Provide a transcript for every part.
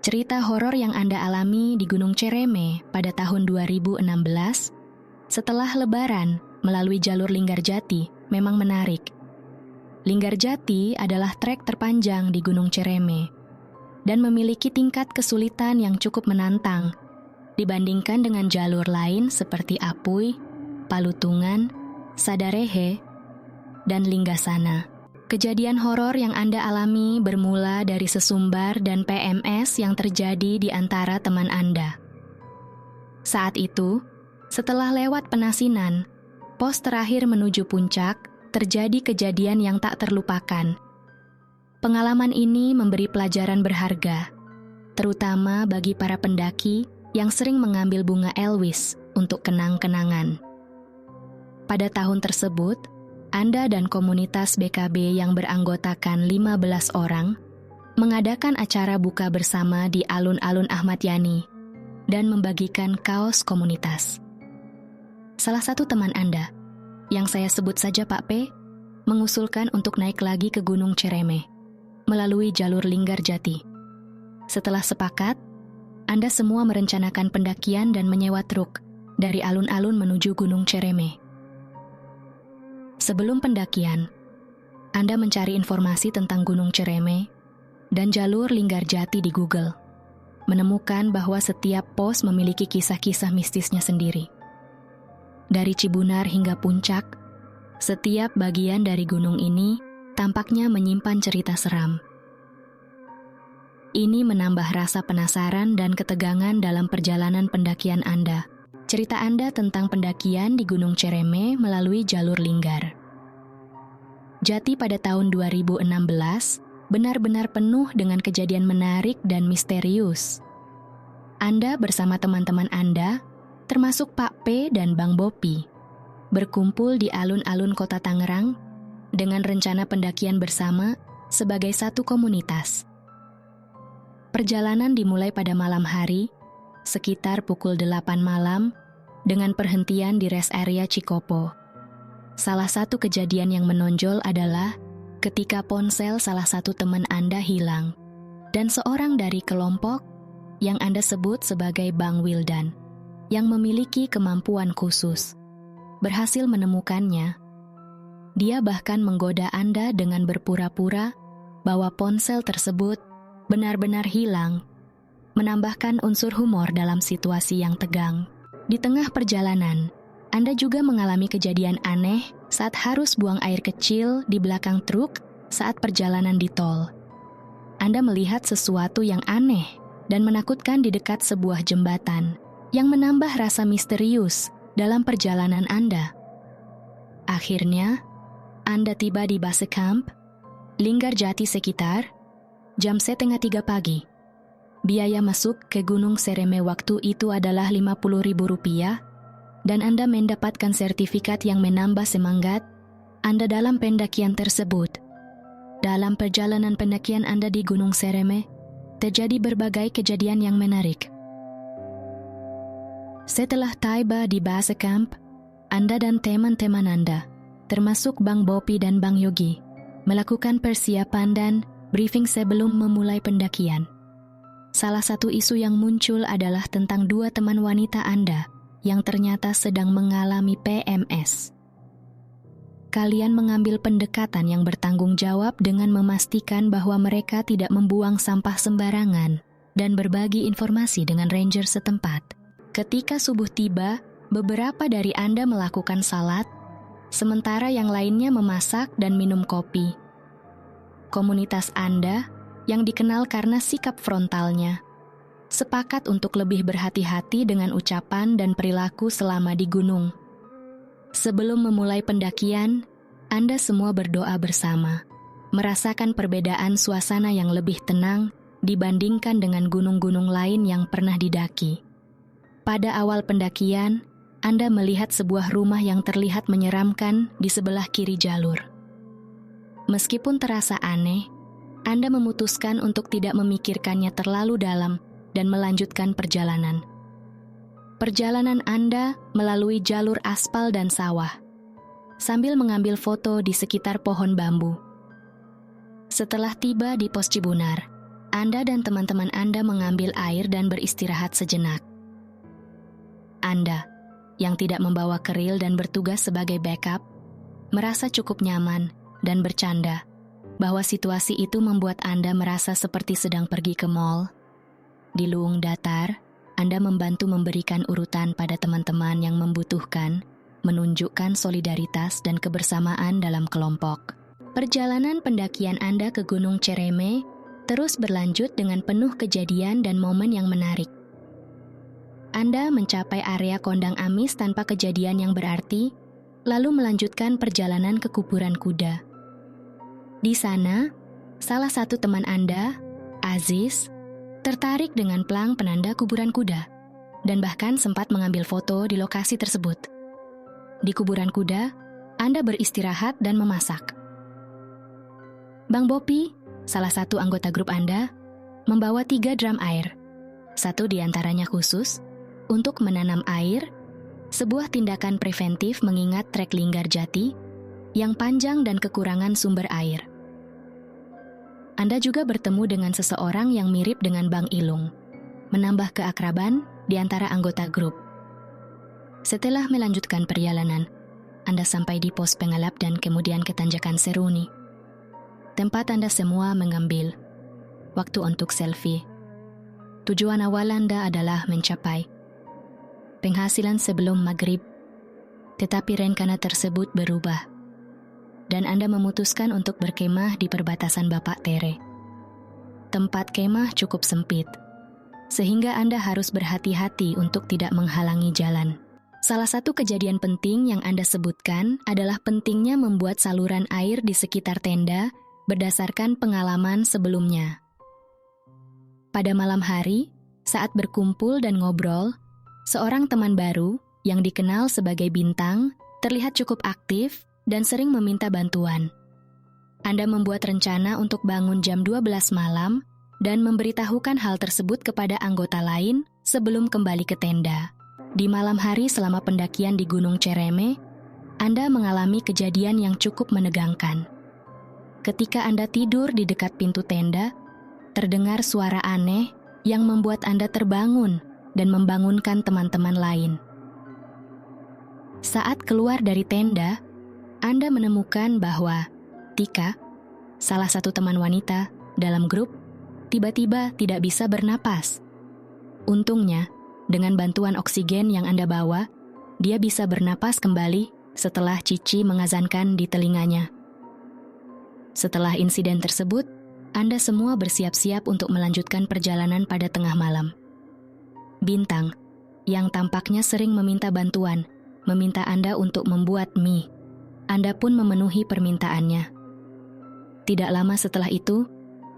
Cerita horor yang Anda alami di Gunung Cereme pada tahun 2016 setelah Lebaran melalui jalur Linggarjati memang menarik. Linggarjati adalah trek terpanjang di Gunung Cereme dan memiliki tingkat kesulitan yang cukup menantang dibandingkan dengan jalur lain seperti Apui, Palutungan, Sadarehe, dan Linggasana. Kejadian horor yang Anda alami bermula dari sesumbar dan PMS yang terjadi di antara teman Anda. Saat itu, setelah lewat Penasinan, pos terakhir menuju puncak, terjadi kejadian yang tak terlupakan. Pengalaman ini memberi pelajaran berharga, terutama bagi para pendaki yang sering mengambil bunga elwis untuk kenang-kenangan. Pada tahun tersebut, Anda dan komunitas BKB yang beranggotakan 15 orang mengadakan acara buka bersama di alun-alun Ahmad Yani dan membagikan kaos komunitas. Salah satu teman Anda, yang saya sebut saja Pak P, mengusulkan untuk naik lagi ke Gunung Cereme melalui jalur Linggarjati. Setelah sepakat, Anda semua merencanakan pendakian dan menyewa truk dari alun-alun menuju Gunung Cereme. Sebelum pendakian, Anda mencari informasi tentang Gunung Cereme dan jalur Linggarjati di Google, menemukan bahwa setiap pos memiliki kisah-kisah mistisnya sendiri. Dari Cibunar hingga puncak, setiap bagian dari gunung ini tampaknya menyimpan cerita seram. Ini menambah rasa penasaran dan ketegangan dalam perjalanan pendakian Anda. Cerita Anda tentang pendakian di Gunung Cereme melalui jalur Linggar. Jati pada tahun 2016 benar-benar penuh dengan kejadian menarik dan misterius. Anda bersama teman-teman Anda, termasuk Pak P dan Bang Bopi, berkumpul di alun-alun kota Tangerang dengan rencana pendakian bersama sebagai satu komunitas. Perjalanan dimulai pada malam hari, sekitar pukul 8 malam, dengan perhentian di rest area Cikopo. Salah satu kejadian yang menonjol adalah ketika ponsel salah satu teman Anda hilang, dan seorang dari kelompok yang Anda sebut sebagai Bang Wildan, yang memiliki kemampuan khusus, berhasil menemukannya. Dia bahkan menggoda Anda dengan berpura-pura bahwa ponsel tersebut benar-benar hilang, menambahkan unsur humor dalam situasi yang tegang. Di tengah perjalanan, Anda juga mengalami kejadian aneh saat harus buang air kecil di belakang truk saat perjalanan di tol. Anda melihat sesuatu yang aneh dan menakutkan di dekat sebuah jembatan yang menambah rasa misterius dalam perjalanan Anda. Akhirnya, Anda tiba di base camp Linggarjati sekitar jam 2:30 pagi. Biaya masuk ke Gunung Cereme waktu itu adalah Rp50.000 dan Anda mendapatkan sertifikat yang menambah semangat Anda dalam pendakian tersebut. Dalam perjalanan pendakian Anda di Gunung Cereme, terjadi berbagai kejadian yang menarik. Setelah tiba di base camp, Anda dan teman-teman Anda, termasuk Bang Bopi dan Bang Yogi, melakukan persiapan dan briefing sebelum memulai pendakian. Salah satu isu yang muncul adalah tentang dua teman wanita Anda yang ternyata sedang mengalami PMS. Kalian mengambil pendekatan yang bertanggung jawab dengan memastikan bahwa mereka tidak membuang sampah sembarangan dan berbagi informasi dengan ranger setempat. Ketika subuh tiba, beberapa dari Anda melakukan salat, sementara yang lainnya memasak dan minum kopi. Komunitas Anda, yang dikenal karena sikap frontalnya, sepakat untuk lebih berhati-hati dengan ucapan dan perilaku selama di gunung. Sebelum memulai pendakian, Anda semua berdoa bersama, merasakan perbedaan suasana yang lebih tenang dibandingkan dengan gunung-gunung lain yang pernah didaki. Pada awal pendakian, Anda melihat sebuah rumah yang terlihat menyeramkan di sebelah kiri jalur. Meskipun terasa aneh, Anda memutuskan untuk tidak memikirkannya terlalu dalam dan melanjutkan perjalanan. Perjalanan Anda melalui jalur aspal dan sawah, sambil mengambil foto di sekitar pohon bambu. Setelah tiba di pos Cibunar, Anda dan teman-teman Anda mengambil air dan beristirahat sejenak. Anda, yang tidak membawa keril dan bertugas sebagai backup, merasa cukup nyaman dan bercanda bahwa situasi itu membuat Anda merasa seperti sedang pergi ke mall. Di luung datar, Anda membantu memberikan urutan pada teman-teman yang membutuhkan, menunjukkan solidaritas dan kebersamaan dalam kelompok. Perjalanan pendakian Anda ke Gunung Cereme terus berlanjut dengan penuh kejadian dan momen yang menarik. Anda mencapai area Kondang Amis tanpa kejadian yang berarti, lalu melanjutkan perjalanan ke kuburan kuda. Di sana, salah satu teman Anda, Aziz, tertarik dengan plang penanda kuburan kuda dan bahkan sempat mengambil foto di lokasi tersebut. Di kuburan kuda, Anda beristirahat dan memasak. Bang Bopi, salah satu anggota grup Anda, membawa 3 drum air. Satu di antaranya khusus untuk menanam air, sebuah tindakan preventif mengingat trek Linggar Jati yang panjang dan kekurangan sumber air. Anda juga bertemu dengan seseorang yang mirip dengan Bang Ilung, menambah keakraban di antara anggota grup. Setelah melanjutkan perjalanan, Anda sampai di pos pengalap dan kemudian ke tanjakan Seruni. Tempat Anda semua mengambil waktu untuk selfie. Tujuan awal Anda adalah mencapai penghasilan sebelum maghrib, tetapi rencana tersebut berubah, dan Anda memutuskan untuk berkemah di perbatasan Bapak Tere. Tempat kemah cukup sempit, sehingga Anda harus berhati-hati untuk tidak menghalangi jalan. Salah satu kejadian penting yang Anda sebutkan adalah pentingnya membuat saluran air di sekitar tenda berdasarkan pengalaman sebelumnya. Pada malam hari, saat berkumpul dan ngobrol, seorang teman baru yang dikenal sebagai Bintang terlihat cukup aktif dan sering meminta bantuan. Anda membuat rencana untuk bangun jam 12 malam dan memberitahukan hal tersebut kepada anggota lain sebelum kembali ke tenda. Di malam hari selama pendakian di Gunung Cereme, Anda mengalami kejadian yang cukup menegangkan. Ketika Anda tidur di dekat pintu tenda, terdengar suara aneh yang membuat Anda terbangun dan membangunkan teman-teman lain. Saat keluar dari tenda, Anda menemukan bahwa Tika, salah satu teman wanita dalam grup, tiba-tiba tidak bisa bernapas. Untungnya, dengan bantuan oksigen yang Anda bawa, dia bisa bernapas kembali setelah Cici mengazankan di telinganya. Setelah insiden tersebut, Anda semua bersiap-siap untuk melanjutkan perjalanan pada tengah malam. Bintang, yang tampaknya sering meminta bantuan, meminta Anda untuk membuat mie. Anda pun memenuhi permintaannya. Tidak lama setelah itu,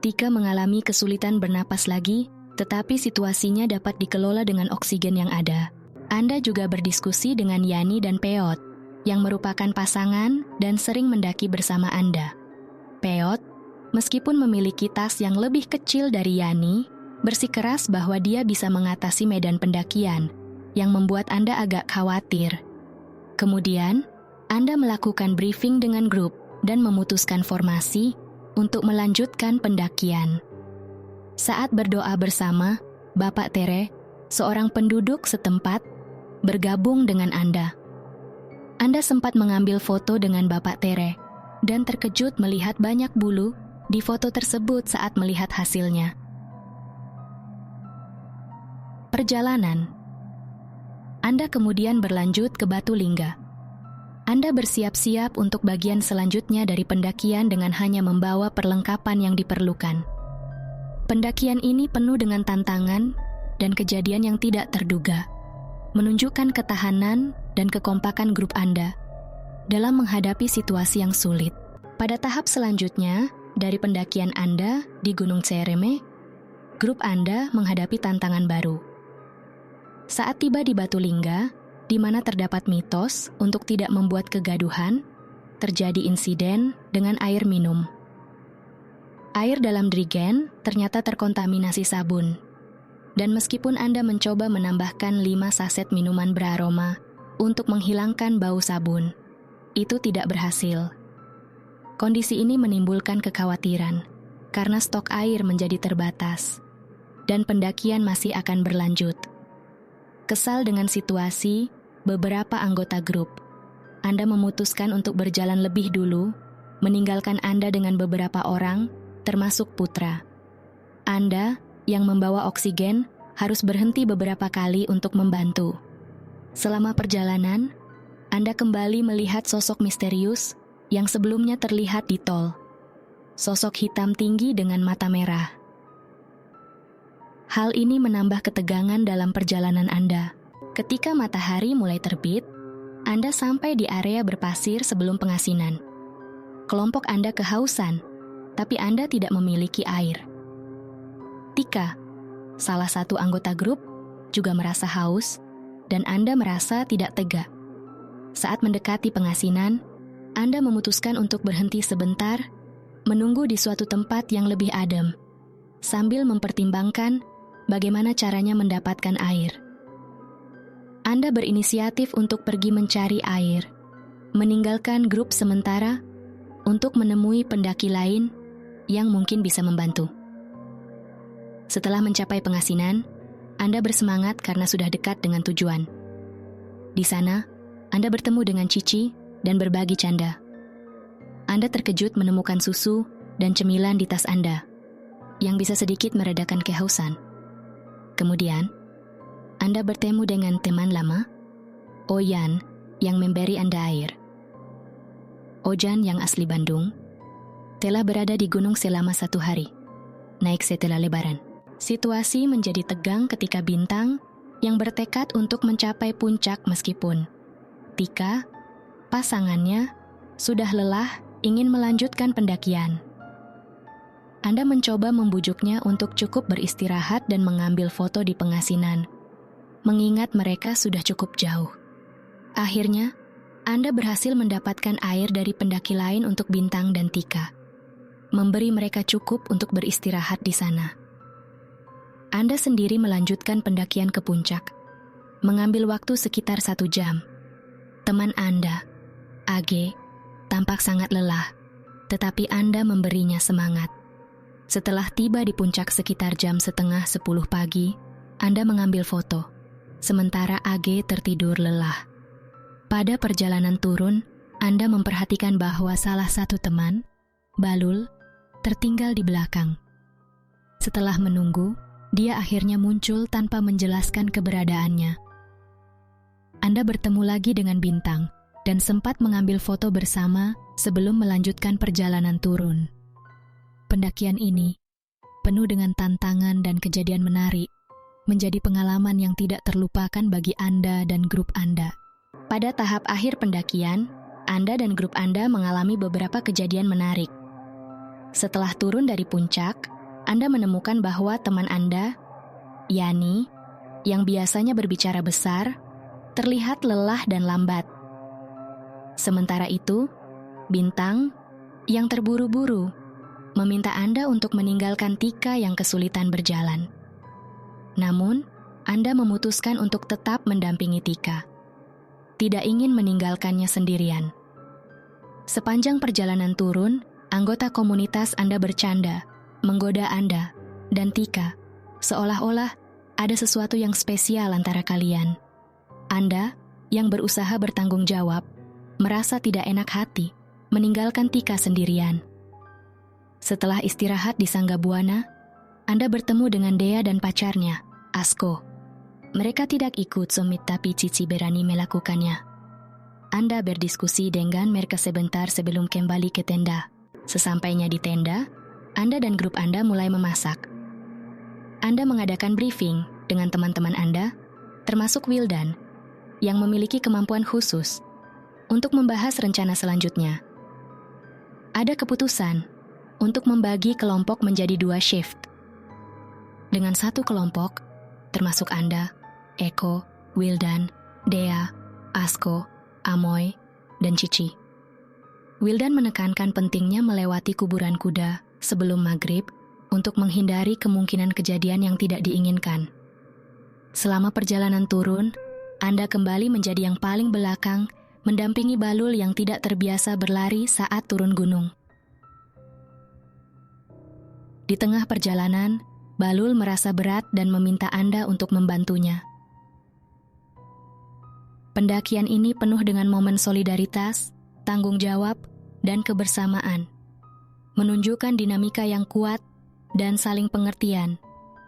Tika mengalami kesulitan bernapas lagi, tetapi situasinya dapat dikelola dengan oksigen yang ada. Anda juga berdiskusi dengan Yani dan Peot, yang merupakan pasangan dan sering mendaki bersama Anda. Peot, meskipun memiliki tas yang lebih kecil dari Yani, bersikeras bahwa dia bisa mengatasi medan pendakian, yang membuat Anda agak khawatir. Kemudian, Anda melakukan briefing dengan grup dan memutuskan formasi untuk melanjutkan pendakian. Saat berdoa bersama, Bapak Tere, seorang penduduk setempat, bergabung dengan Anda. Anda sempat mengambil foto dengan Bapak Tere dan terkejut melihat banyak bulu di foto tersebut saat melihat hasilnya. Perjalanan. Anda kemudian berlanjut ke Batu Lingga. Anda bersiap-siap untuk bagian selanjutnya dari pendakian dengan hanya membawa perlengkapan yang diperlukan. Pendakian ini penuh dengan tantangan dan kejadian yang tidak terduga, menunjukkan ketahanan dan kekompakan grup Anda dalam menghadapi situasi yang sulit. Pada tahap selanjutnya, dari pendakian Anda di Gunung Cereme, grup Anda menghadapi tantangan baru. Saat tiba di Batu Lingga, di mana terdapat mitos untuk tidak membuat kegaduhan, terjadi insiden dengan air minum. Air dalam drigen ternyata terkontaminasi sabun. Dan meskipun Anda mencoba menambahkan 5 saset minuman beraroma untuk menghilangkan bau sabun, itu tidak berhasil. Kondisi ini menimbulkan kekhawatiran, karena stok air menjadi terbatas, dan pendakian masih akan berlanjut. Kesal dengan situasi, beberapa anggota grup, Anda memutuskan untuk berjalan lebih dulu, meninggalkan Anda dengan beberapa orang, termasuk Putra. Anda, yang membawa oksigen, harus berhenti beberapa kali untuk membantu. Selama perjalanan, Anda kembali melihat sosok misterius yang sebelumnya terlihat di tol. Sosok hitam tinggi dengan mata merah. Hal ini menambah ketegangan dalam perjalanan Anda. Ketika matahari mulai terbit, Anda sampai di area berpasir sebelum pengasinan. Kelompok Anda kehausan, tapi Anda tidak memiliki air. Tika, salah satu anggota grup, juga merasa haus, dan Anda merasa tidak tega. Saat mendekati pengasinan, Anda memutuskan untuk berhenti sebentar, menunggu di suatu tempat yang lebih adem, sambil mempertimbangkan bagaimana caranya mendapatkan air. Anda berinisiatif untuk pergi mencari air, meninggalkan grup sementara untuk menemui pendaki lain yang mungkin bisa membantu. Setelah mencapai pengasinan, Anda bersemangat karena sudah dekat dengan tujuan. Di sana, Anda bertemu dengan Cici dan berbagi canda. Anda terkejut menemukan susu dan cemilan di tas Anda, yang bisa sedikit meredakan kehausan. Kemudian, Anda bertemu dengan teman lama, Oyan, yang memberi Anda air. Ojan yang asli Bandung, telah berada di gunung selama 1 hari, naik setelah Lebaran. Situasi menjadi tegang ketika Bintang yang bertekad untuk mencapai puncak meskipun Tika, pasangannya, sudah lelah ingin melanjutkan pendakian. Anda mencoba membujuknya untuk cukup beristirahat dan mengambil foto di pengasinan, mengingat mereka sudah cukup jauh. Akhirnya, Anda berhasil mendapatkan air dari pendaki lain untuk Bintang dan Tika, memberi mereka cukup untuk beristirahat di sana. Anda sendiri melanjutkan pendakian ke puncak, mengambil waktu sekitar 1 jam. Teman Anda, Age, tampak sangat lelah, tetapi Anda memberinya semangat. Setelah tiba di puncak sekitar jam 9:30 pagi, Anda mengambil foto, sementara Age tertidur lelah. Pada perjalanan turun, Anda memperhatikan bahwa salah satu teman, Balul, tertinggal di belakang. Setelah menunggu, dia akhirnya muncul tanpa menjelaskan keberadaannya. Anda bertemu lagi dengan Bintang dan sempat mengambil foto bersama sebelum melanjutkan perjalanan turun. Pendakian ini, penuh dengan tantangan dan kejadian menarik, menjadi pengalaman yang tidak terlupakan bagi Anda dan grup Anda. Pada tahap akhir pendakian, Anda dan grup Anda mengalami beberapa kejadian menarik. Setelah turun dari puncak, Anda menemukan bahwa teman Anda, Yani, yang biasanya berbicara besar, terlihat lelah dan lambat. Sementara itu, Bintang, yang terburu-buru, meminta Anda untuk meninggalkan Tika yang kesulitan berjalan. Namun, Anda memutuskan untuk tetap mendampingi Tika, tidak ingin meninggalkannya sendirian. Sepanjang perjalanan turun, anggota komunitas Anda bercanda, menggoda Anda dan Tika, seolah-olah ada sesuatu yang spesial antara kalian. Anda, yang berusaha bertanggung jawab, merasa tidak enak hati meninggalkan Tika sendirian. Setelah istirahat di Sangga Buana, Anda bertemu dengan Dea dan pacarnya, Asko. Mereka tidak ikut summit tapi Cici berani melakukannya. Anda berdiskusi dengan mereka sebentar sebelum kembali ke tenda. Sesampainya di tenda, Anda dan grup Anda mulai memasak. Anda mengadakan briefing dengan teman-teman Anda, termasuk Wildan, yang memiliki kemampuan khusus untuk membahas rencana selanjutnya. Ada keputusan untuk membagi kelompok menjadi 2 shift. Dengan satu kelompok, termasuk Anda, Eko, Wildan, Dea, Asko, Amoy, dan Cici. Wildan menekankan pentingnya melewati kuburan kuda sebelum maghrib untuk menghindari kemungkinan kejadian yang tidak diinginkan. Selama perjalanan turun, Anda kembali menjadi yang paling belakang, mendampingi Balul yang tidak terbiasa berlari saat turun gunung. Di tengah perjalanan, Balul merasa berat dan meminta Anda untuk membantunya. Pendakian ini penuh dengan momen solidaritas, tanggung jawab, dan kebersamaan. Menunjukkan dinamika yang kuat dan saling pengertian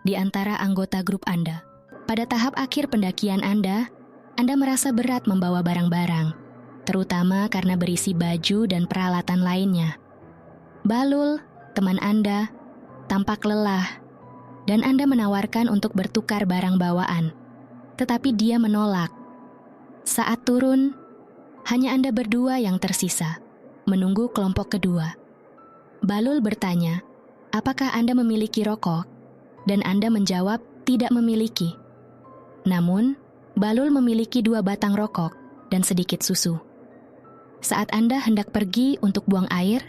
di antara anggota grup Anda. Pada tahap akhir pendakian Anda merasa berat membawa barang-barang, terutama karena berisi baju dan peralatan lainnya. Balul, teman Anda, tampak lelah, dan Anda menawarkan untuk bertukar barang bawaan. Tetapi dia menolak. Saat turun, hanya Anda berdua yang tersisa, menunggu kelompok kedua. Balul bertanya, apakah Anda memiliki rokok? Dan Anda menjawab tidak memiliki. Namun, Balul memiliki 2 batang rokok dan sedikit susu. Saat Anda hendak pergi untuk buang air,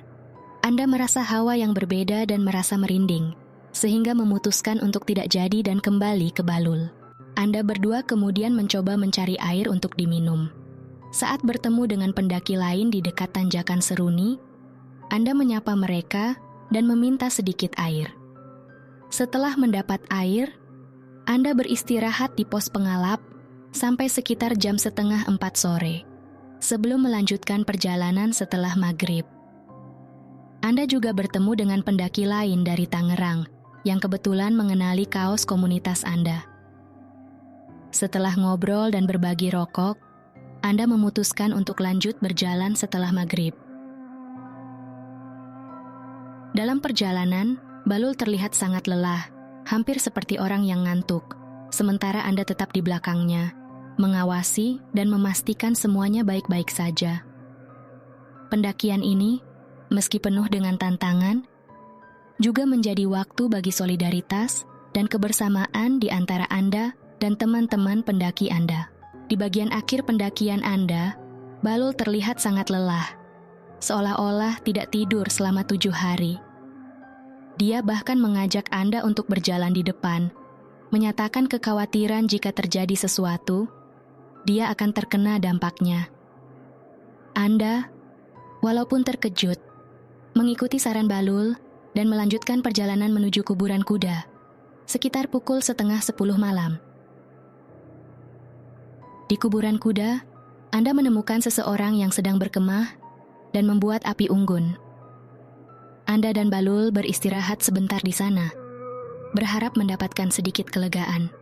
Anda merasa hawa yang berbeda dan merasa merinding, sehingga memutuskan untuk tidak jadi dan kembali ke Balul. Anda berdua kemudian mencoba mencari air untuk diminum. Saat bertemu dengan pendaki lain di dekat tanjakan Seruni, Anda menyapa mereka dan meminta sedikit air. Setelah mendapat air, Anda beristirahat di pos pengalap sampai sekitar jam 3:30 sore, sebelum melanjutkan perjalanan setelah maghrib. Anda juga bertemu dengan pendaki lain dari Tangerang yang kebetulan mengenali kaos komunitas Anda. Setelah ngobrol dan berbagi rokok, Anda memutuskan untuk lanjut berjalan setelah maghrib. Dalam perjalanan, Balul terlihat sangat lelah, hampir seperti orang yang ngantuk, sementara Anda tetap di belakangnya, mengawasi dan memastikan semuanya baik-baik saja. Pendakian ini, meski penuh dengan tantangan, juga menjadi waktu bagi solidaritas dan kebersamaan di antara Anda dan teman-teman pendaki Anda. Di bagian akhir pendakian Anda, Balul terlihat sangat lelah, seolah-olah tidak tidur selama 7 hari. Dia bahkan mengajak Anda untuk berjalan di depan, menyatakan kekhawatiran jika terjadi sesuatu, dia akan terkena dampaknya. Anda, walaupun terkejut, mengikuti saran Balul dan melanjutkan perjalanan menuju kuburan kuda, sekitar pukul 9:30 malam. Di kuburan kuda, Anda menemukan seseorang yang sedang berkemah dan membuat api unggun. Anda dan Balul beristirahat sebentar di sana, berharap mendapatkan sedikit kelegaan.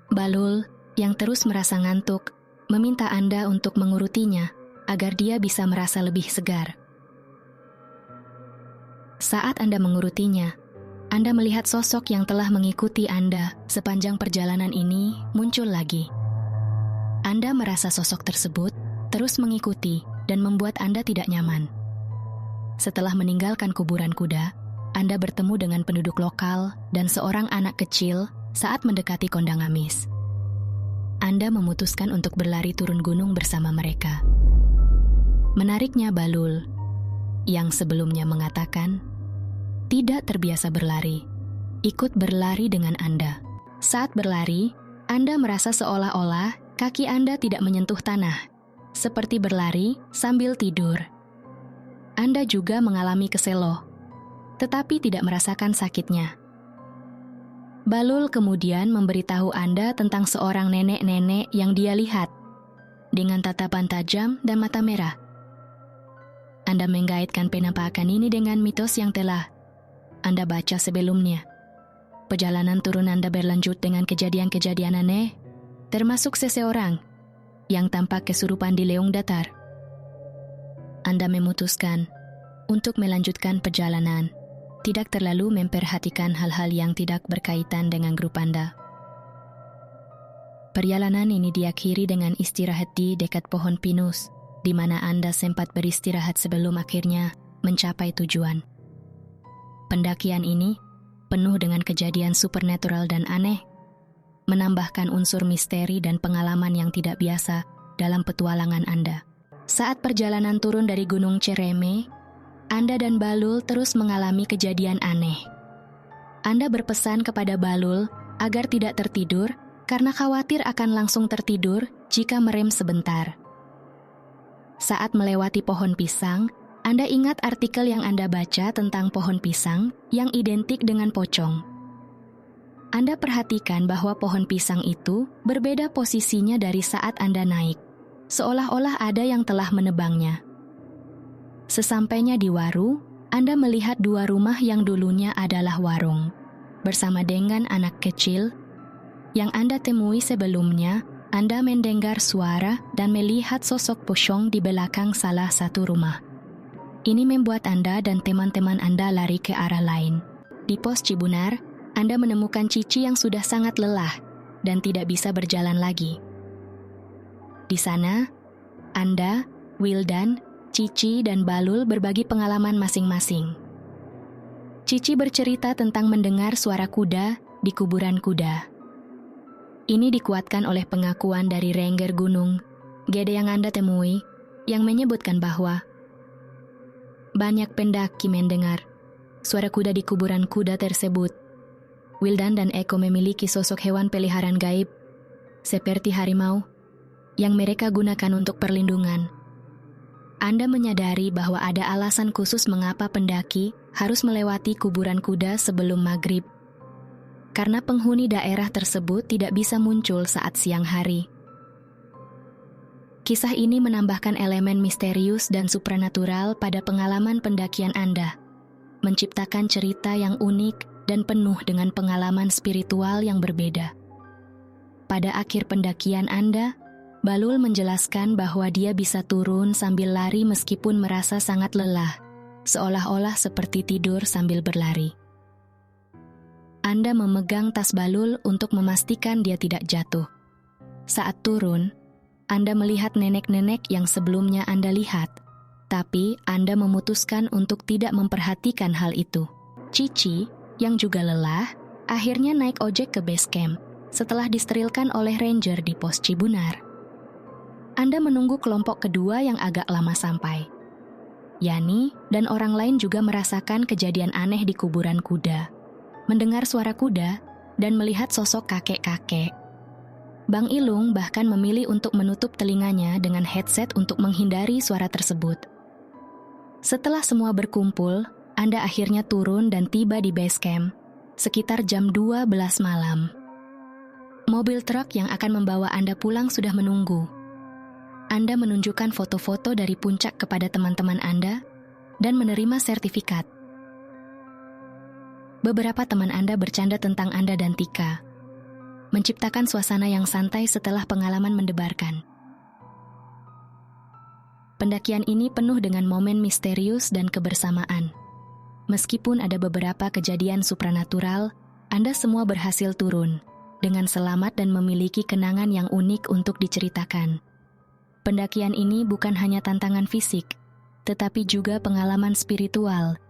Balul, yang terus merasa ngantuk, meminta Anda untuk mengurutinya agar dia bisa merasa lebih segar. Saat Anda mengurutinya, Anda melihat sosok yang telah mengikuti Anda sepanjang perjalanan ini muncul lagi. Anda merasa sosok tersebut terus mengikuti dan membuat Anda tidak nyaman. Setelah meninggalkan kuburan kuda, Anda bertemu dengan penduduk lokal dan seorang anak kecil saat mendekati kondang Amis. Anda memutuskan untuk berlari turun gunung bersama mereka. Menariknya Balul, yang sebelumnya mengatakan tidak terbiasa berlari, ikut berlari dengan Anda. Saat berlari, Anda merasa seolah-olah kaki Anda tidak menyentuh tanah, seperti berlari sambil tidur. Anda juga mengalami keselo, tetapi tidak merasakan sakitnya. Balul kemudian memberitahu Anda tentang seorang nenek-nenek yang dia lihat, dengan tatapan tajam dan mata merah. Anda mengkaitkan penampakan ini dengan mitos yang telah Anda baca sebelumnya. Perjalanan turun Anda berlanjut dengan kejadian-kejadian aneh, termasuk seseorang yang tampak kesurupan di Leung Datar. Anda memutuskan untuk melanjutkan perjalanan, tidak terlalu memperhatikan hal-hal yang tidak berkaitan dengan grup Anda. Perjalanan ini diakhiri dengan istirahat di dekat pohon pinus, di mana Anda sempat beristirahat sebelum akhirnya mencapai tujuan. Pendakian ini penuh dengan kejadian supernatural dan aneh, menambahkan unsur misteri dan pengalaman yang tidak biasa dalam petualangan Anda. Saat perjalanan turun dari Gunung Cereme, Anda dan Balul terus mengalami kejadian aneh. Anda berpesan kepada Balul agar tidak tertidur karena khawatir akan langsung tertidur jika merem sebentar. Saat melewati pohon pisang, Anda ingat artikel yang Anda baca tentang pohon pisang yang identik dengan pocong. Anda perhatikan bahwa pohon pisang itu berbeda posisinya dari saat Anda naik, seolah-olah ada yang telah menebangnya. Sesampainya di Waru, Anda melihat dua rumah yang dulunya adalah warung. Bersama dengan anak kecil yang Anda temui sebelumnya, Anda mendengar suara dan melihat sosok pocong di belakang salah satu rumah. Ini membuat Anda dan teman-teman Anda lari ke arah lain. Di pos Cibunar, Anda menemukan Cici yang sudah sangat lelah dan tidak bisa berjalan lagi. Di sana, Anda, Wildan, Cici, dan Balul berbagi pengalaman masing-masing. Cici bercerita tentang mendengar suara kuda di kuburan kuda. Ini dikuatkan oleh pengakuan dari Ranger Gunung Gede yang Anda temui, yang menyebutkan bahwa banyak pendaki mendengar suara kuda di kuburan kuda tersebut. Wildan dan Eko memiliki sosok hewan peliharaan gaib, seperti harimau, yang mereka gunakan untuk perlindungan. Anda menyadari bahwa ada alasan khusus mengapa pendaki harus melewati kuburan kuda sebelum maghrib. Karena penghuni daerah tersebut tidak bisa muncul saat siang hari. Kisah ini menambahkan elemen misterius dan supranatural pada pengalaman pendakian Anda, menciptakan cerita yang unik dan penuh dengan pengalaman spiritual yang berbeda. Pada akhir pendakian Anda, Balul menjelaskan bahwa dia bisa turun sambil lari meskipun merasa sangat lelah, seolah-olah seperti tidur sambil berlari. Anda memegang tas Balul untuk memastikan dia tidak jatuh. Saat turun, Anda melihat nenek-nenek yang sebelumnya Anda lihat, tapi Anda memutuskan untuk tidak memperhatikan hal itu. Cici, yang juga lelah, akhirnya naik ojek ke base camp setelah disterilkan oleh ranger di pos Cibunar. Anda menunggu kelompok kedua yang agak lama sampai. Yani dan orang lain juga merasakan kejadian aneh di kuburan kuda, mendengar suara kuda, dan melihat sosok kakek-kakek. Bang Ilung bahkan memilih untuk menutup telinganya dengan headset untuk menghindari suara tersebut. Setelah semua berkumpul, Anda akhirnya turun dan tiba di base camp sekitar jam 12 malam. Mobil truk yang akan membawa Anda pulang sudah menunggu. Anda menunjukkan foto-foto dari puncak kepada teman-teman Anda dan menerima sertifikat. Beberapa teman Anda bercanda tentang Anda dan Tika, menciptakan suasana yang santai setelah pengalaman mendebarkan. Pendakian ini penuh dengan momen misterius dan kebersamaan. Meskipun ada beberapa kejadian supranatural, Anda semua berhasil turun dengan selamat dan memiliki kenangan yang unik untuk diceritakan. Pendakian ini bukan hanya tantangan fisik, tetapi juga pengalaman spiritual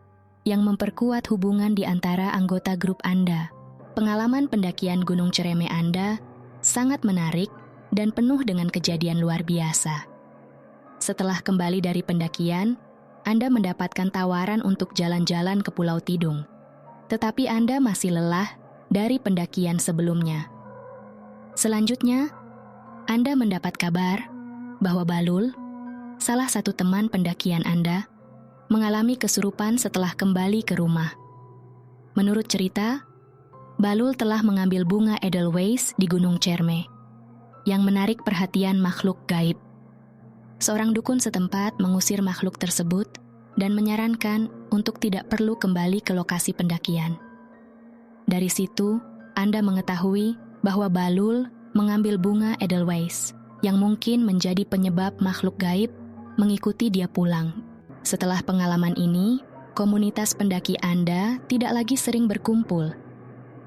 yang memperkuat hubungan di antara anggota grup Anda. Pengalaman pendakian Gunung Cereme Anda sangat menarik dan penuh dengan kejadian luar biasa. Setelah kembali dari pendakian, Anda mendapatkan tawaran untuk jalan-jalan ke Pulau Tidung. Tetapi Anda masih lelah dari pendakian sebelumnya. Selanjutnya, Anda mendapat kabar bahwa Balul, salah satu teman pendakian Anda, mengalami kesurupan setelah kembali ke rumah. Menurut cerita, Balul telah mengambil bunga Edelweiss di Gunung Cerme, yang menarik perhatian makhluk gaib. Seorang dukun setempat mengusir makhluk tersebut dan menyarankan untuk tidak perlu kembali ke lokasi pendakian. Dari situ, Anda mengetahui bahwa Balul mengambil bunga Edelweiss, yang mungkin menjadi penyebab makhluk gaib mengikuti dia pulang. Setelah pengalaman ini, komunitas pendaki Anda tidak lagi sering berkumpul.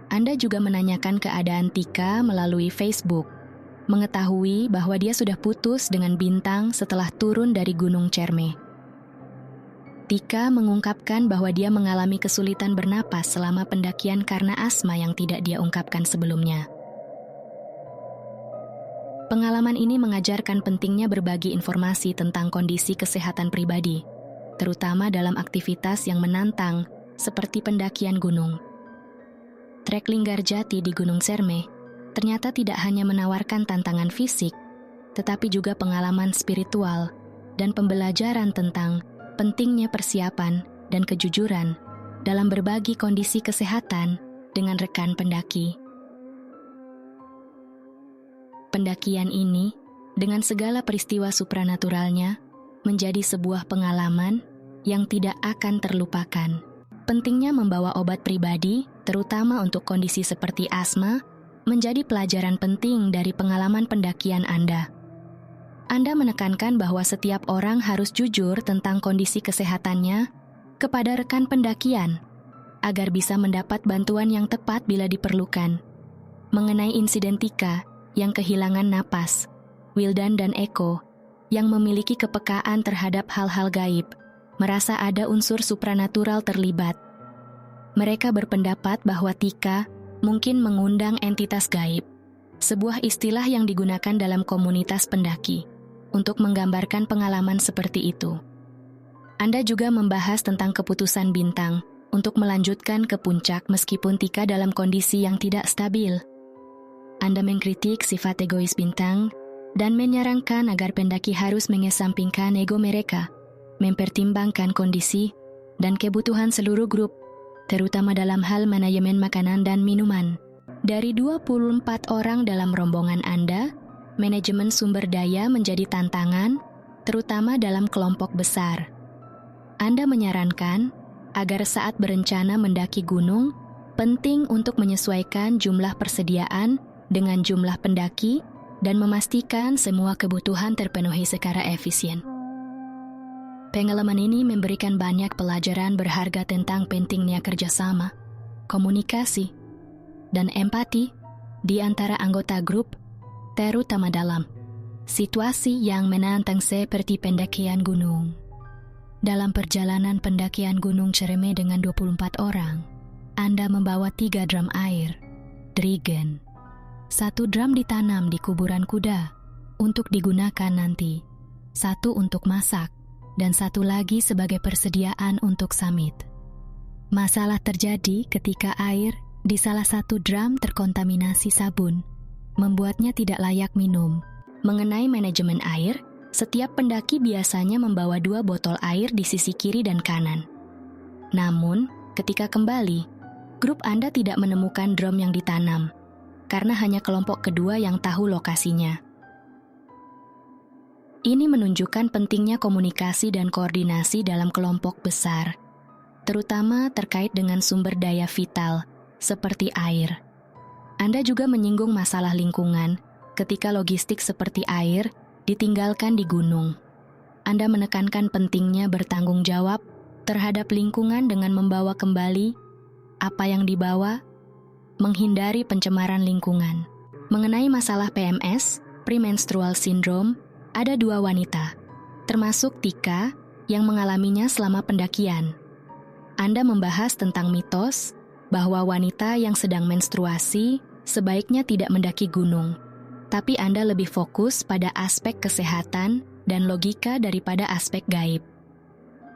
Anda juga menanyakan keadaan Tika melalui Facebook, mengetahui bahwa dia sudah putus dengan Bintang setelah turun dari Gunung Cerme. Tika mengungkapkan bahwa dia mengalami kesulitan bernapas selama pendakian karena asma yang tidak dia ungkapkan sebelumnya. Pengalaman ini mengajarkan pentingnya berbagi informasi tentang kondisi kesehatan pribadi, terutama dalam aktivitas yang menantang seperti pendakian gunung. Trek Linggarjati di Gunung Cerme ternyata tidak hanya menawarkan tantangan fisik, tetapi juga pengalaman spiritual dan pembelajaran tentang pentingnya persiapan dan kejujuran dalam berbagi kondisi kesehatan dengan rekan pendaki. Pendakian ini, dengan segala peristiwa supranaturalnya, menjadi sebuah pengalaman yang tidak akan terlupakan. Pentingnya membawa obat pribadi, terutama untuk kondisi seperti asma, menjadi pelajaran penting dari pengalaman pendakian Anda. Anda menekankan bahwa setiap orang harus jujur tentang kondisi kesehatannya kepada rekan pendakian, agar bisa mendapat bantuan yang tepat bila diperlukan. Mengenai insiden Tika yang kehilangan napas, Wildan dan Eko yang memiliki kepekaan terhadap hal-hal gaib, merasa ada unsur supranatural terlibat. Mereka berpendapat bahwa Tika mungkin mengundang entitas gaib, sebuah istilah yang digunakan dalam komunitas pendaki untuk menggambarkan pengalaman seperti itu. Anda juga membahas tentang keputusan bintang untuk melanjutkan ke puncak meskipun Tika dalam kondisi yang tidak stabil. Anda mengkritik sifat egois bintang dan menyarankan agar pendaki harus mengesampingkan ego mereka, mempertimbangkan kondisi dan kebutuhan seluruh grup, terutama dalam hal manajemen makanan dan minuman. Dari 24 orang dalam rombongan Anda, manajemen sumber daya menjadi tantangan, terutama dalam kelompok besar. Anda menyarankan agar saat berencana mendaki gunung, penting untuk menyesuaikan jumlah persediaan dengan jumlah pendaki dan memastikan semua kebutuhan terpenuhi secara efisien. Pengalaman ini memberikan banyak pelajaran berharga tentang pentingnya kerjasama, komunikasi, dan empati di antara anggota grup, terutama dalam situasi yang menantang seperti pendakian gunung. Dalam perjalanan pendakian Gunung Cereme dengan 24 orang, Anda membawa 3 drum air, drigen. 1 drum ditanam di kuburan kuda untuk digunakan nanti, 1 untuk masak, dan 1 lagi sebagai persediaan untuk summit. Masalah terjadi ketika air di salah satu drum terkontaminasi sabun, membuatnya tidak layak minum. Mengenai manajemen air, setiap pendaki biasanya membawa 2 botol air di sisi kiri dan kanan. Namun, ketika kembali, grup Anda tidak menemukan drum yang ditanam, karena hanya kelompok kedua yang tahu lokasinya. Ini menunjukkan pentingnya komunikasi dan koordinasi dalam kelompok besar, terutama terkait dengan sumber daya vital, seperti air. Anda juga menyinggung masalah lingkungan ketika logistik seperti air ditinggalkan di gunung. Anda menekankan pentingnya bertanggung jawab terhadap lingkungan dengan membawa kembali apa yang dibawa, menghindari pencemaran lingkungan. Mengenai masalah PMS, premenstrual syndrome, ada 2 wanita, termasuk Tika yang mengalaminya selama pendakian. Anda membahas tentang mitos bahwa wanita yang sedang menstruasi sebaiknya tidak mendaki gunung, tapi Anda lebih fokus pada aspek kesehatan dan logika daripada aspek gaib.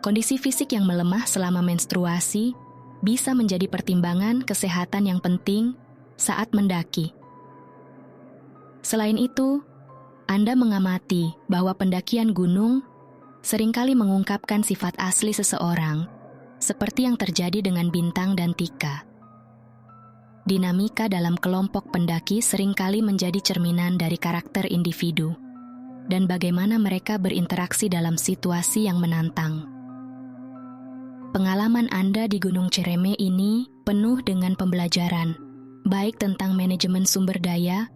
Kondisi fisik yang melemah selama menstruasi bisa menjadi pertimbangan kesehatan yang penting saat mendaki. Selain itu, Anda mengamati bahwa pendakian gunung seringkali mengungkapkan sifat asli seseorang, seperti yang terjadi dengan Bintang dan Tika. Dinamika dalam kelompok pendaki seringkali menjadi cerminan dari karakter individu dan bagaimana mereka berinteraksi dalam situasi yang menantang. Pengalaman Anda di Gunung Cereme ini penuh dengan pembelajaran, baik tentang manajemen sumber daya,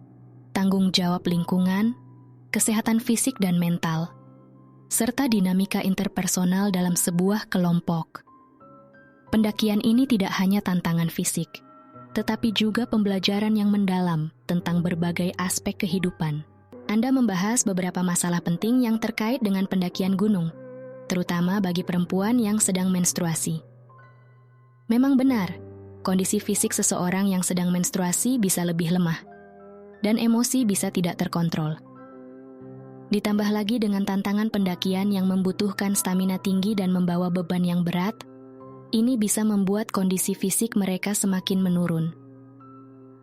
tanggung jawab lingkungan, kesehatan fisik dan mental, serta dinamika interpersonal dalam sebuah kelompok. Pendakian ini tidak hanya tantangan fisik, tetapi juga pembelajaran yang mendalam tentang berbagai aspek kehidupan. Anda membahas beberapa masalah penting yang terkait dengan pendakian gunung, terutama bagi perempuan yang sedang menstruasi. Memang benar, kondisi fisik seseorang yang sedang menstruasi bisa lebih lemah, dan emosi bisa tidak terkontrol. Ditambah lagi dengan tantangan pendakian yang membutuhkan stamina tinggi dan membawa beban yang berat, ini bisa membuat kondisi fisik mereka semakin menurun.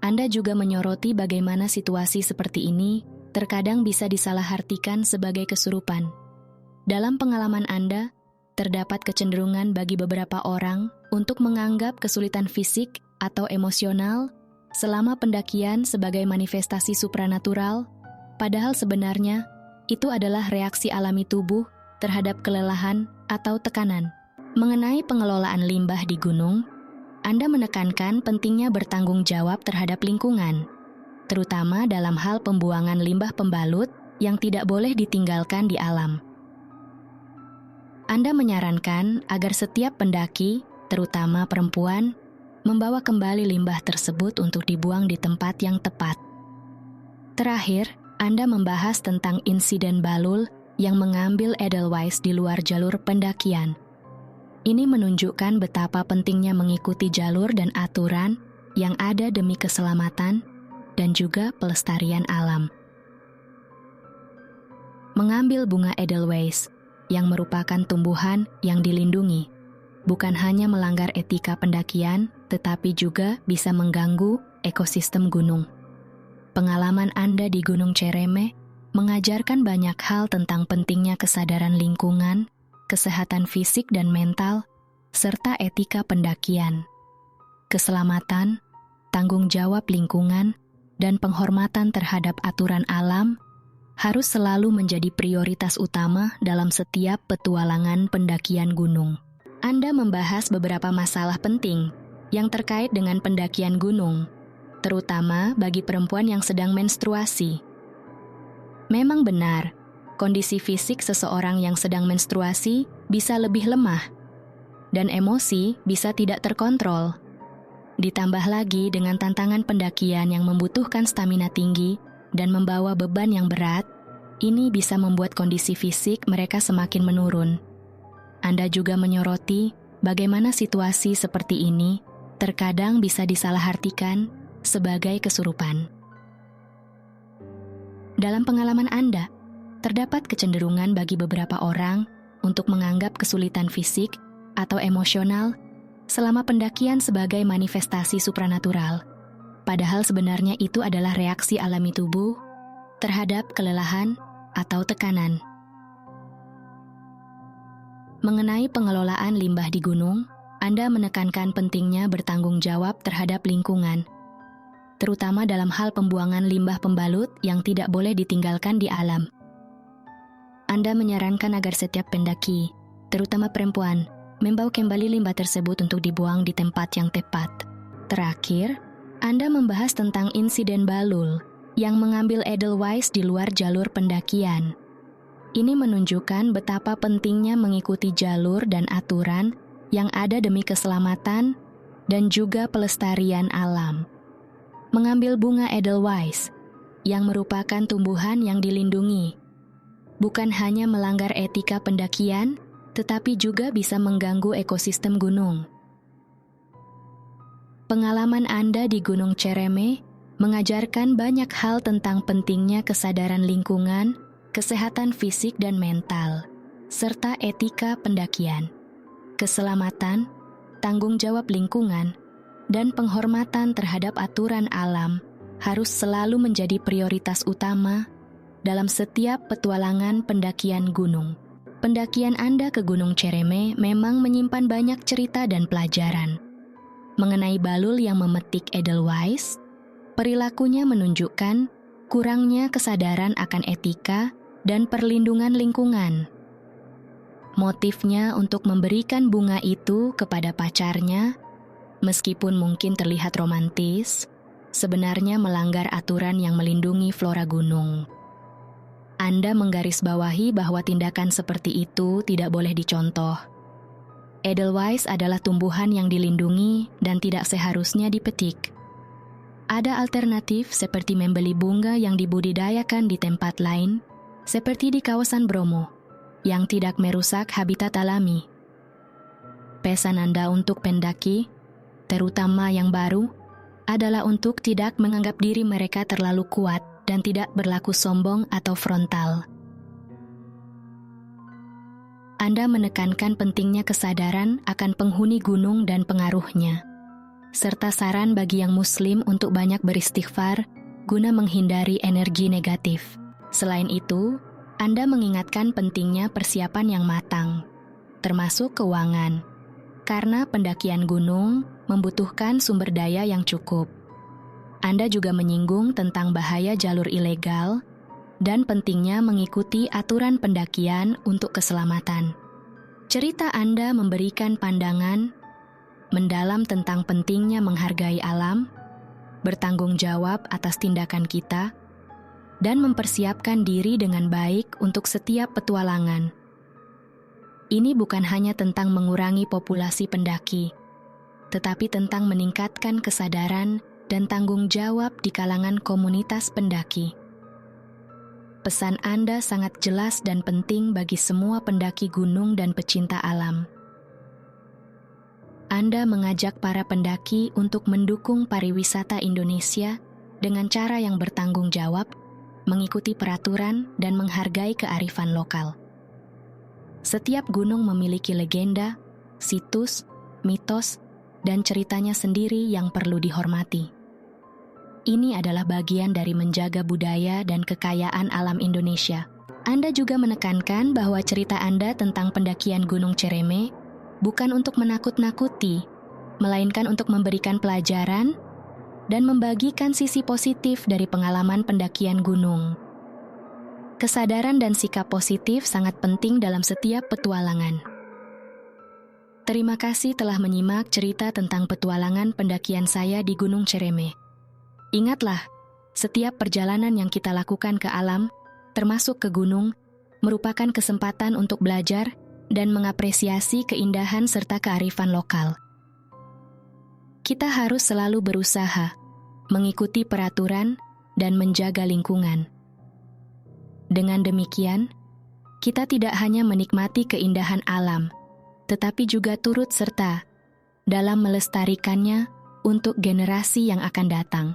Anda juga menyoroti bagaimana situasi seperti ini terkadang bisa disalahartikan sebagai kesurupan. Dalam pengalaman Anda, terdapat kecenderungan bagi beberapa orang untuk menganggap kesulitan fisik atau emosional selama pendakian sebagai manifestasi supranatural, padahal sebenarnya itu adalah reaksi alami tubuh terhadap kelelahan atau tekanan. Mengenai pengelolaan limbah di gunung, Anda menekankan pentingnya bertanggung jawab terhadap lingkungan, terutama dalam hal pembuangan limbah pembalut yang tidak boleh ditinggalkan di alam. Anda menyarankan agar setiap pendaki, terutama perempuan, membawa kembali limbah tersebut untuk dibuang di tempat yang tepat. Terakhir, Anda membahas tentang insiden Balul yang mengambil Edelweiss di luar jalur pendakian. Ini menunjukkan betapa pentingnya mengikuti jalur dan aturan yang ada demi keselamatan dan juga pelestarian alam. Mengambil bunga Edelweiss yang merupakan tumbuhan yang dilindungi, bukan hanya melanggar etika pendakian, tetapi juga bisa mengganggu ekosistem gunung. Pengalaman Anda di Gunung Cereme mengajarkan banyak hal tentang pentingnya kesadaran lingkungan, kesehatan fisik dan mental, serta etika pendakian. Keselamatan, tanggung jawab lingkungan, dan penghormatan terhadap aturan alam harus selalu menjadi prioritas utama dalam setiap petualangan pendakian gunung. Anda membahas beberapa masalah penting yang terkait dengan pendakian gunung, terutama bagi perempuan yang sedang menstruasi. Memang benar, kondisi fisik seseorang yang sedang menstruasi bisa lebih lemah, dan emosi bisa tidak terkontrol. Ditambah lagi dengan tantangan pendakian yang membutuhkan stamina tinggi dan membawa beban yang berat, ini bisa membuat kondisi fisik mereka semakin menurun. Anda juga menyoroti bagaimana situasi seperti ini terkadang bisa disalahartikan sebagai kesurupan. Dalam pengalaman Anda, terdapat kecenderungan bagi beberapa orang untuk menganggap kesulitan fisik atau emosional selama pendakian sebagai manifestasi supranatural. Padahal sebenarnya itu adalah reaksi alami tubuh terhadap kelelahan atau tekanan. Mengenai pengelolaan limbah di gunung, Anda menekankan pentingnya bertanggung jawab terhadap lingkungan, terutama dalam hal pembuangan limbah pembalut yang tidak boleh ditinggalkan di alam. Anda menyarankan agar setiap pendaki, terutama perempuan, membawa kembali limbah tersebut untuk dibuang di tempat yang tepat. Terakhir, Anda membahas tentang insiden Balul yang mengambil Edelweiss di luar jalur pendakian. Ini menunjukkan betapa pentingnya mengikuti jalur dan aturan yang ada demi keselamatan dan juga pelestarian alam. Mengambil bunga Edelweiss yang merupakan tumbuhan yang dilindungi, bukan hanya melanggar etika pendakian, tetapi juga bisa mengganggu ekosistem gunung. Pengalaman Anda di Gunung Cereme mengajarkan banyak hal tentang pentingnya kesadaran lingkungan, kesehatan fisik dan mental, serta etika pendakian, keselamatan, tanggung jawab lingkungan, dan penghormatan terhadap aturan alam harus selalu menjadi prioritas utama dalam setiap petualangan pendakian gunung. Pendakian Anda ke Gunung Cereme memang menyimpan banyak cerita dan pelajaran. Mengenai Balul yang memetik Edelweiss, perilakunya menunjukkan kurangnya kesadaran akan etika dan perlindungan lingkungan. Motifnya untuk memberikan bunga itu kepada pacarnya, meskipun mungkin terlihat romantis, sebenarnya melanggar aturan yang melindungi flora gunung. Anda menggarisbawahi bahwa tindakan seperti itu tidak boleh dicontoh. Edelweiss adalah tumbuhan yang dilindungi dan tidak seharusnya dipetik. Ada alternatif seperti membeli bunga yang dibudidayakan di tempat lain, seperti di kawasan Bromo, yang tidak merusak habitat alami. Pesan Anda untuk pendaki, terutama yang baru, adalah untuk tidak menganggap diri mereka terlalu kuat dan tidak berlaku sombong atau frontal. Anda menekankan pentingnya kesadaran akan penghuni gunung dan pengaruhnya, serta saran bagi yang muslim untuk banyak beristighfar guna menghindari energi negatif. Selain itu, Anda mengingatkan pentingnya persiapan yang matang, termasuk keuangan. Karena pendakian gunung membutuhkan sumber daya yang cukup. Anda juga menyinggung tentang bahaya jalur ilegal dan pentingnya mengikuti aturan pendakian untuk keselamatan. Cerita Anda memberikan pandangan mendalam tentang pentingnya menghargai alam, bertanggung jawab atas tindakan kita, dan mempersiapkan diri dengan baik untuk setiap petualangan. Ini bukan hanya tentang mengurangi populasi pendaki, tetapi tentang meningkatkan kesadaran dan tanggung jawab di kalangan komunitas pendaki. Pesan Anda sangat jelas dan penting bagi semua pendaki gunung dan pecinta alam. Anda mengajak para pendaki untuk mendukung pariwisata Indonesia dengan cara yang bertanggung jawab, mengikuti peraturan, dan menghargai kearifan lokal. Setiap gunung memiliki legenda, situs, mitos, dan ceritanya sendiri yang perlu dihormati. Ini adalah bagian dari menjaga budaya dan kekayaan alam Indonesia. Anda juga menekankan bahwa cerita Anda tentang pendakian Gunung Cereme bukan untuk menakut-nakuti, melainkan untuk memberikan pelajaran dan membagikan sisi positif dari pengalaman pendakian gunung. Kesadaran dan sikap positif sangat penting dalam setiap petualangan. Terima kasih telah menyimak cerita tentang petualangan pendakian saya di Gunung Cereme. Ingatlah, setiap perjalanan yang kita lakukan ke alam, termasuk ke gunung, merupakan kesempatan untuk belajar dan mengapresiasi keindahan serta kearifan lokal. Kita harus selalu berusaha, mengikuti peraturan, dan menjaga lingkungan. Dengan demikian, kita tidak hanya menikmati keindahan alam, tetapi juga turut serta dalam melestarikannya untuk generasi yang akan datang.